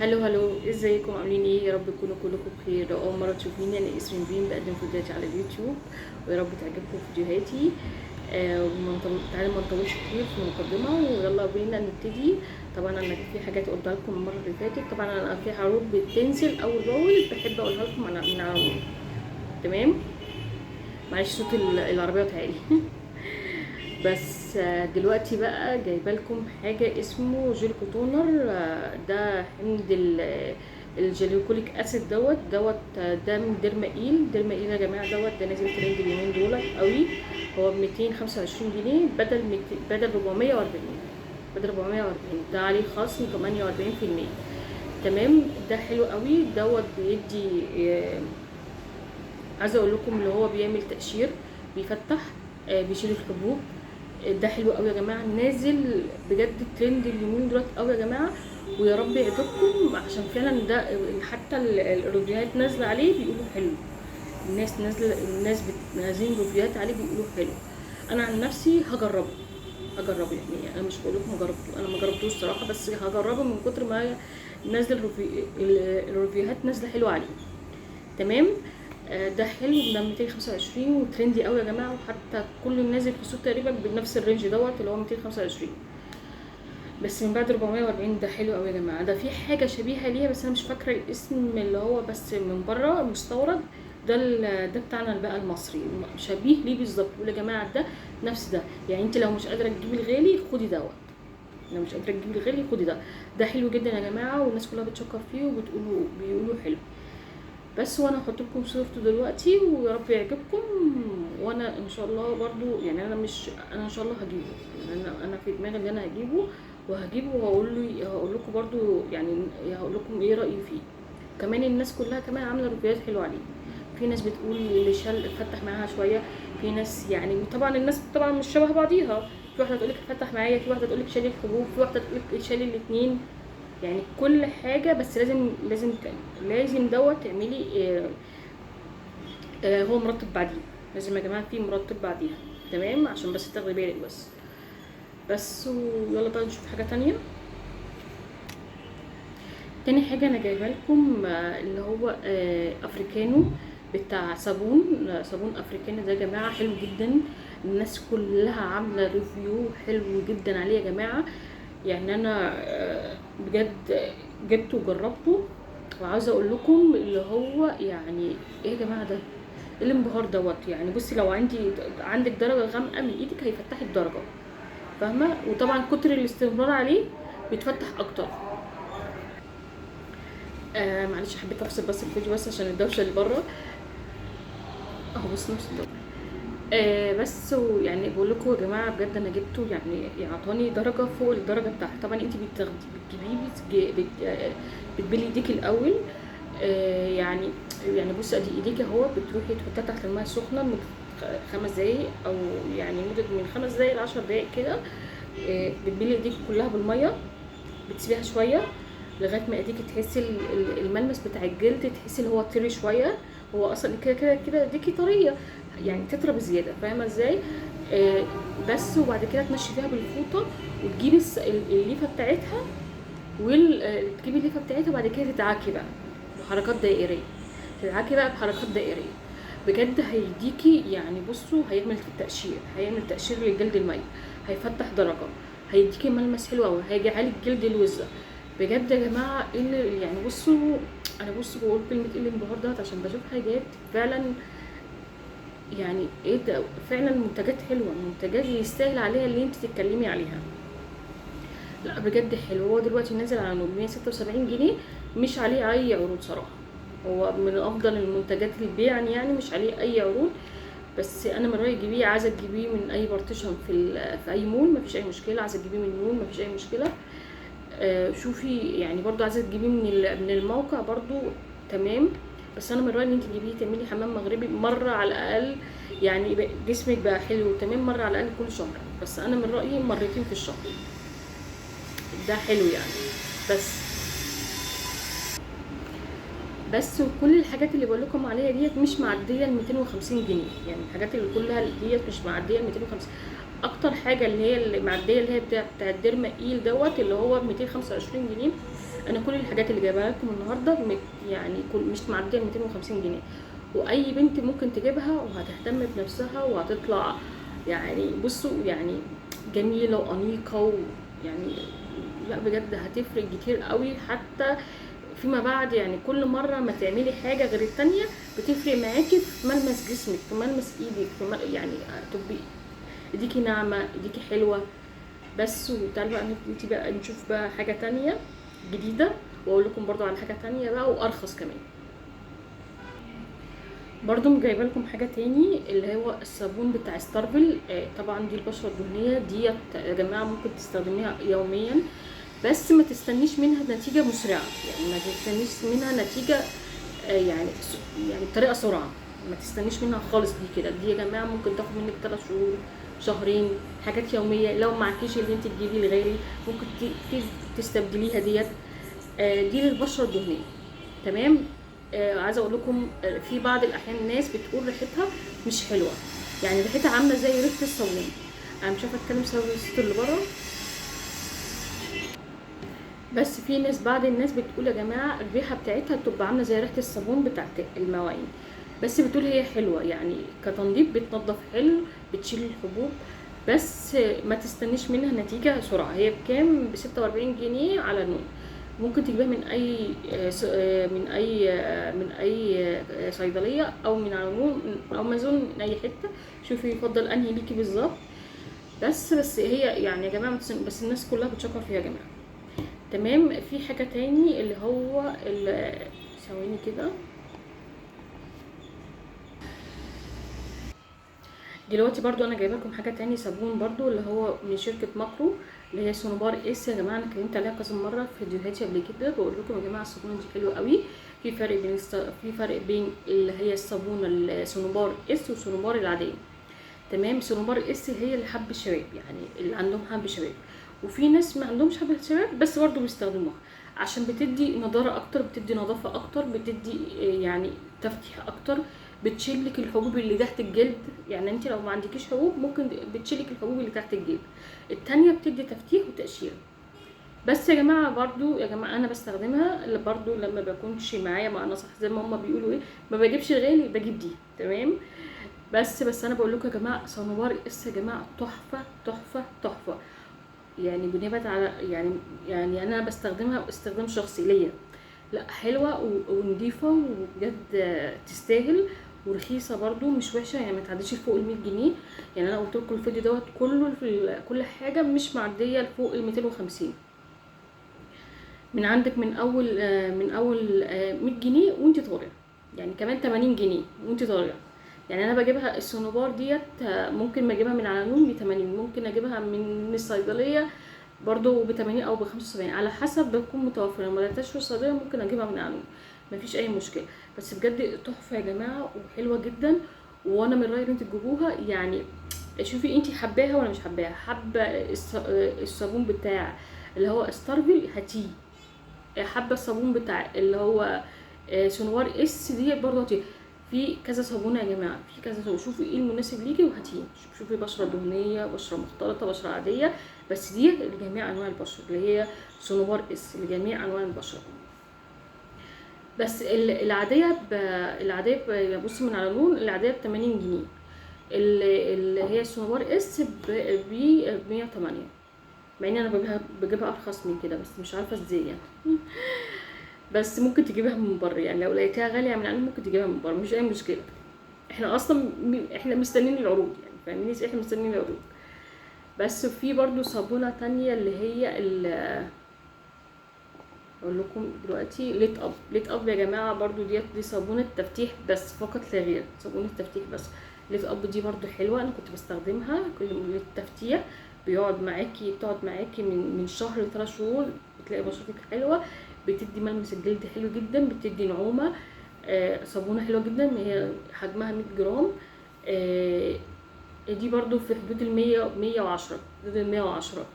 هلو ازيكم عاملين ايه؟ يا رب تكونوا كلكم بخير. لو اول مره تشوفيني انا اسمي نبين، بقدم فيديوهاتي على اليوتيوب ويا رب تعجبكم فيديوهاتي. تعالوا ما نطولش كتير في المقدمه ويلا بينا نبتدي. طبعا انا في حاجات قلتها لكم المره اللي فاتت، طبعا انا في عروض بتنزل اول باول بحب اقولها لكم من عروض. تمام، معلش صوت العربيه عالي. بس دلوقتي بقى جايبه لكم حاجه اسمه جيل كوتونر. ده حمض الجليكوليك اسيد ده من ديرما ايل يا جماعه. ده نازل ترند اليومين دول قوي. هو ب 225 جنيه بدل 440. ده عليه خصم 48%. تمام، ده حلو قوي. بيدي عايزه اقول لكم اللي هو بيعمل تقشير، بيفتح، بيشيل الحبوب. ده حلو قوي يا جماعه، نازل بجد ترند اليومين دولت قوي يا جماعه، ويا رب يعجبكم عشان فعلا ده حتى الريفيوهات نازله عليه بيقولوا حلو. الناس نازلين ريفيوهات عليه بيقولوا حلو. انا عن نفسي هجربه يعني. انا مش بقول لكم جربته، انا ما جربتوش صراحه، بس هجربه من كتر ما نازل الريفيوهات نازله حلوه عليه. تمام. ده حلو، ده 225 وترندي قوي يا جماعه، وحتى كل الناس في السوق تقريبا بنفس الرينج اللي هو 225. بس من بعد 440 ده حلو قوي يا جماعه. ده في حاجه شبيهه ليها بس انا مش فاكره الاسم، اللي هو بس من بره مستورد. ده بتاعنا بقى المصري، شبيه ليه بالظبط. بيقول يا جماعه ده نفس ده، يعني انت لو مش قادره تجيبي الغالي خدي دوت. لو مش قادره تجيبي الغالي خدي ده. ده حلو جدا يا جماعه، والناس كلها بتشكر فيه بيقولوا حلو. بس وانا هحط لكم صورته دلوقتي ويا رب يعجبكم. وانا ان شاء الله برضو يعني انا ان شاء الله هجيبه. يعني انا في دماغي ان انا هجيبه هقول لكم برضو يعني. هقول لكم ايه رايي فيه. كمان الناس كلها كمان عامله ريفيوهات حلوه عليه. في ناس بتقول اللي فتح معاها شويه. في ناس يعني طبعا الناس طبعا مش شبه بعضيها. في واحده تقول لك فتح معايا، في واحده تقول لك شال الحبوب، في واحده تقول لك شال الاثنين. يعني كل حاجه، بس لازم تعملي هو مرتب بعديه. لازم يا جماعه في مرتب بعديها. تمام، عشان بس تاخدي بالك بس ويلا بقى نشوف حاجه تانية. تاني حاجه انا جايبه لكم اللي هو افريكانو، بتاع صابون افريكانو ده يا جماعه حلو جدا. الناس كلها عامله ريفيو حلو جدا عليه يا جماعه. يعني انا بجد جبته وجربته، وعاوزه اقول لكم اللي هو يعني ايه يا جماعه ده. الانبهار يعني. بصي لو عندك درجه غامقه من ايدك هيفتحي الدرجه، فاهمه؟ وطبعا كتر الاستمرار عليه بيتفتح اكتر. معلش حبيت افصل بس الفيديو بس عشان الدوشه اللي بره. اهو بص نفس الدرجه. بس يعني بقول لكم يا جماعه بجد انا جبته، يعني اعطاني درجه فوق الدرجه بتاعته. طبعا انت بتبلي ايديك الاول. يعني بصي ادي ايديك اهو، بتروحي تحطيها تحت الماء السخنه لمده 5 دقايق، او يعني مده من 5 دقايق ل10 دقايق كده. بتبلي ايديك كلها بالميه، بتسيبيها شويه لغايه ما ايديك تحسي الملمس بتاع الجلد، تحسي اللي هو طري شويه. هو اصلا كده ايديكي طريه، يعني تطرى بزياده، فاهمه ازاي؟ بس وبعد كده تمشي فيها بالفوطه، وتجيبي الليفه بتاعتها تجيبي الليفه بتاعتها، وبعد كده تدعكي بقى بحركات دائريه. بجد هيديكي يعني بصوا، هيعمل تقشير للجلد الميت، هيفتح درجه، هيديكي ملمس حلو قوي، هيجعلك جلد الوزه. بجد يا جماعه يعني بصوا، انا بقول كلمه ايه الانبهار دوت عشان بشوف حاجات فعلا. يعني ايه ده، فعلا منتجات حلوه، منتجات يستاهل عليها اللي انت تتكلمي عليها. لا بجد حلو. هو دلوقتي نازل على 176 جنيه، مش عليه اي عروض صراحه. هو من افضل المنتجات البيع يعني مش عليه اي عروض. بس انا من رايي جيبيه. عايزه تجيبيه من اي بارتيشن في اي مول مفيش اي مشكله. عايزه تجيبيه من مول مفيش اي مشكله. شوفي يعني برضو عايزه تجيبيه من الموقع برضو تمام. بس انا من رايي ان انت تجيبيه تعملي حمام مغربي مره على الاقل، يعني جسمك بقى حلو تمام مره على الاقل كل شهر. بس انا من رايي مرتين في الشهر، ده حلو يعني. بس وكل الحاجات اللي بقول لكم عليها ديت مش معديه ال 250 جنيه. يعني الحاجات اللي كلها ديت مش معديه ال 250. اكتر حاجه اللي معديه اللي هي بتاع الديرما ايل اللي هو ب 225 جنيه. انا كل الحاجات اللي جايبها لكم النهارده يعني مش معديه 250 جنيه، واي بنت ممكن تجيبها وهتهتم بنفسها وهتطلع يعني بصوا يعني جميله وانيقه يعني لا بجد هتفرق كتير قوي. حتى فيما بعد يعني كل مره ما تعملي حاجه غير التانية بتفرق معاكي في ملمس جسمك، في ملمس ايدك، يعني تبقي ايديكي ناعمه، ايديكي حلوه. بس وتعالوا بقى نبتدي بقى نشوف بقى حاجه تانية جديده، واقول لكم برضو على حاجه تانية بقى وارخص كمان. برضو جايبه لكم حاجه تاني اللي هو الصابون بتاع ستارفل. طبعا دي البشره الدهنيه ديت يا جماعه ممكن تستخدميها يوميا، بس ما تستنيش منها نتيجه مسرعه، يعني ما تستنيش منها نتيجه يعني بطريقه سرعه، ما تستنيش منها خالص. دي كده دي يا جماعه ممكن تاخد منك 3 شهور، شهرين، حاجات يوميه. لو معكيش اللي انت تجيبي الغالي ممكن تستبدليها ديت. دي للبشره الدهنيه. تمام. عايزه اقول لكم في بعض الاحيان الناس بتقول ريحتها مش حلوه، يعني ريحتها عامله زي ريحه الصابون. انا مش عارفه اتكلم بسبب الصوت اللي بره، بس في ناس بعض الناس بتقول يا جماعه الريحه بتاعتها بتبقى عامله زي ريحه الصابون بتاعت المواعين، بس بتقول هي حلوه يعني كتنظيف، بتنظف حلو، بتشيل الحبوب، بس ما تستنيش منها نتيجه سرعه. هي بكام؟ ب 46 جنيه على نون. ممكن تجيبها من اي صيدليه او من على نون، من امازون، من اي حته. شوفي يفضل انهي ليكي بالظبط. بس هي يعني يا جماعه بس الناس كلها بتشكر فيها يا جماعه. تمام. في حاجه تاني اللي هو ثواني كده. دلوقتي برضو انا جايبه لكم حاجه تاني، صابون برضو اللي هو من شركه ماكرو، اللي هي صنوبار اس. يا جماعه انا اتكلمت عليها كذا مره في فيديوهاتي قبل كده، بقول لكم يا جماعه الصابونه دي حلوه قوي. في فرق بين اللي هي الصابونه الصنوبار اس والصنوبار العاديه. تمام. صنوبار اس هي اللي حب الشباب، يعني اللي عندهم حب شباب، وفي ناس ما عندهمش حب شباب بس برضو بيستخدموها عشان بتدي نضاره اكتر، بتدي نظافه اكتر، بتدي يعني تفتيح اكتر، بتشيل لك الحبوب اللي تحت الجلد. يعني انت لو ما عندكيش حبوب ممكن بتشيل لك الحبوب اللي تحت الجلد. التانية بتدي تفتيح وتقشير. بس يا جماعه برضو يا جماعه انا بستخدمها اللي برضو لما بكونش معايا مع صح زي ما هما بيقولوا ايه، ما بجيبش الغالي بجيب دي. تمام. بس انا بقول لكم يا جماعه صنوبر اس يا جماعه تحفه تحفه تحفه، يعني بنبت على يعني انا بستخدمها استخدام شخصي ليا. لا حلوه ونضيفه وبجد تستاهل، ورخيصه برضو مش وحشه، يعني ما تعديش فوق ال 100 جنيه. يعني انا قلت لكم الفيديو دوت كله كل حاجه مش معديه لفوق ال 250. من عندك من اول 100 جنيه وانت طالع، يعني كمان 80 جنيه وانت طالع. يعني انا بجيبها الصنوبار ديت ممكن ما اجيبها من على نون ب 80، ممكن اجيبها من الصيدليه برضو ب 80 او ب 75 على حسب بتكون متوفره. لما لقيتهاش في الصيدليه ممكن اجيبها من على نون، مفيش اي مشكله. بس بجد تحفه يا جماعه وحلوه جدا، وانا من رايي ان انتوا تجيبوها. يعني شوفي انتي حباها ولا مش حباها. حابه الصابون بتاع اللي هو ستارفل هاتيه، حابه الصابون بتاع اللي هو سونوار اس دي برضه هاتيه. في كذا صابونه يا جماعه، في كذا صابونه، شوفي ايه المناسب ليكي وهاتيه. شوفي بشره دهنيه، بشره مختلطه، بشره عاديه، بس دي لجميع انواع البشره اللي هي سونوار اس لجميع انواع البشره. بس العاديه بصي من على نون العاديه ب 80 جنيه، اللي هي السونوار اس ب 108. مع ان انا بجيبها ارخص من كده بس مش عارفه ازاي يعني. بس ممكن تجيبها من بره، يعني لو لقيتها غاليه من عنده ممكن تجيبها من بره، مش اي مشكله. احنا اصلا احنا مستنيين العروض، يعني فاهمين احنا مستنيين العروض. بس في برضو صابونه تانية اللي هي اقول لكم دلوقتي ليت اب يا جماعه برضو دي صابونه تفتيح بس فقط لا غير، صابونه تفتيح بس. ليت اب دي برضو حلوه، انا كنت بستخدمها كل للتفتيح. بتقعد معاكي من شهر ل3 شهور، بتلاقي بشرتك حلوه، بتدي ملمس الجلد حلو جدا، بتدي نعومه. صابونه حلوه جدا، هي حجمها 100 جرام. دي برضو في حدود 110، حدود 110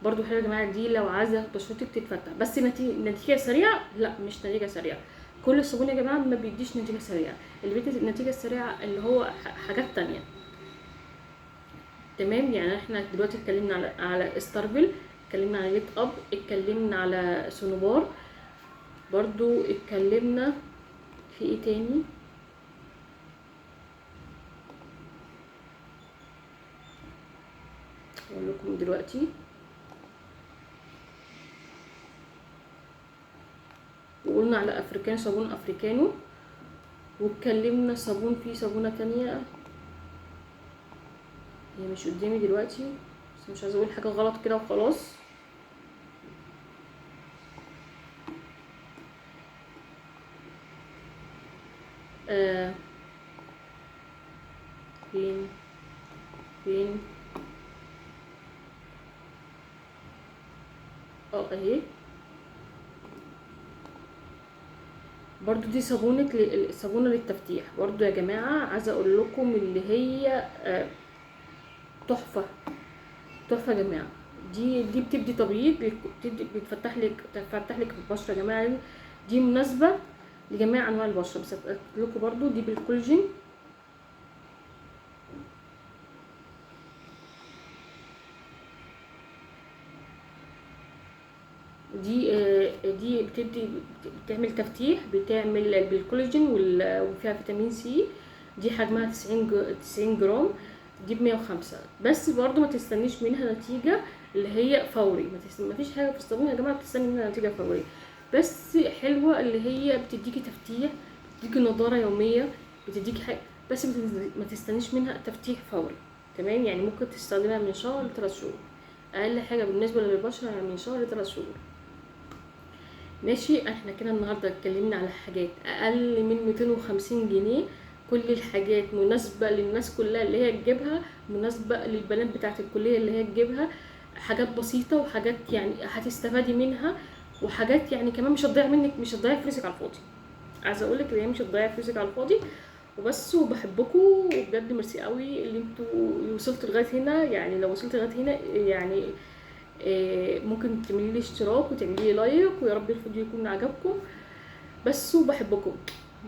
برضو حلوه يا جماعه. دي لو عايزه بشرتك تتفتح بس نتيجه سريعه، لا مش نتيجه سريعه. كل الصابون يا جماعه ما بيديش نتيجه سريعه، اللي بيدي النتيجه السريعه اللي هو حاجات تانية. تمام. يعني احنا دلوقتي اتكلمنا على ستارفل، اتكلمنا على ليت اب، اتكلمنا على سونوبار، برضو اتكلمنا في ايه تاني؟ اقول لكم دلوقتي. وقلنا على افريكانو، صابون افريكانو، واتكلمنا صابون، في صابونه تانية هي مش قدامي دلوقتي بس مش عايزه اقول حاجه غلط كده وخلاص. آه فين فين اهي. برضو دي صابونه للتفتيح برضو يا جماعه، عايزه اقول لكم اللي هي تحفه تحفه يا جماعه. دي بتدي تبييض، بتفتح لك البشره يا جماعه. دي مناسبه لجميع انواع البشره، بس هتقول لكم برضو دي بالكولاجين. دي بتعمل تفتيح، بتعمل بالكولاجين وفيها فيتامين سي. دي حجمها 90 جرام، دي ب105. بس برضو ما تستنيش منها نتيجة اللي هي فوري. ما فيش حاجة في الصابون يا جماعة بتستني منها نتيجة فورية، بس حلوة اللي هي بتديكي تفتيح، بتديكي نضارة يومية، بتديكي حاجة. بس ما تستنيش منها تفتيح فوري. تمام، يعني ممكن تستخدمها من شهر ل3 شهور، اقل حاجة بالنسبة للبشرة يعني من شهر ل3 شهور. ماشي، احنا كده النهارده اتكلمنا على حاجات اقل من 250 جنيه. كل الحاجات مناسبه للناس كلها اللي هي تجيبها، مناسبه للبنات بتاعه الكليه اللي هي تجيبها. حاجات بسيطه وحاجات يعني هتستفادي منها، وحاجات يعني كمان مش هتضيع منك، مش هتضيع فلوسك على الفاضي. عايزه اقول لك ان هي مش هتضيع فلوسك على الفاضي وبس. وبحبكم وبجد ميرسي قوي اللي انتوا وصلتوا لغايه هنا. يعني لو وصلت لغايه هنا يعني ممكن تعملي لي اشتراك وتعملي لي لايك، ويا رب الفيديو يكون عجبكم بس. وبحبكم،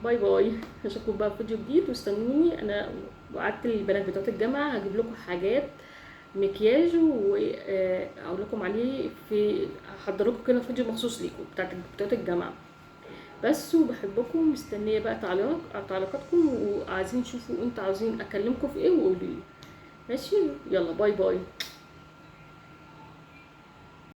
باي باي. اشوفكم بقى في فيديو جديد، واستنوني. انا وعدت البنات بتوع الجامعه هجيب لكم حاجات مكياج واقول لكم عليه، في هحضر لكم كده فيديو مخصوص ليكم بتوع الجامعه بس. وبحبكم، مستنيه بقى تعليقاتكم، وعايزين تشوفوا انتوا عاوزين اكلمكم في ايه وقولوا لي. ماشي، يلا باي باي.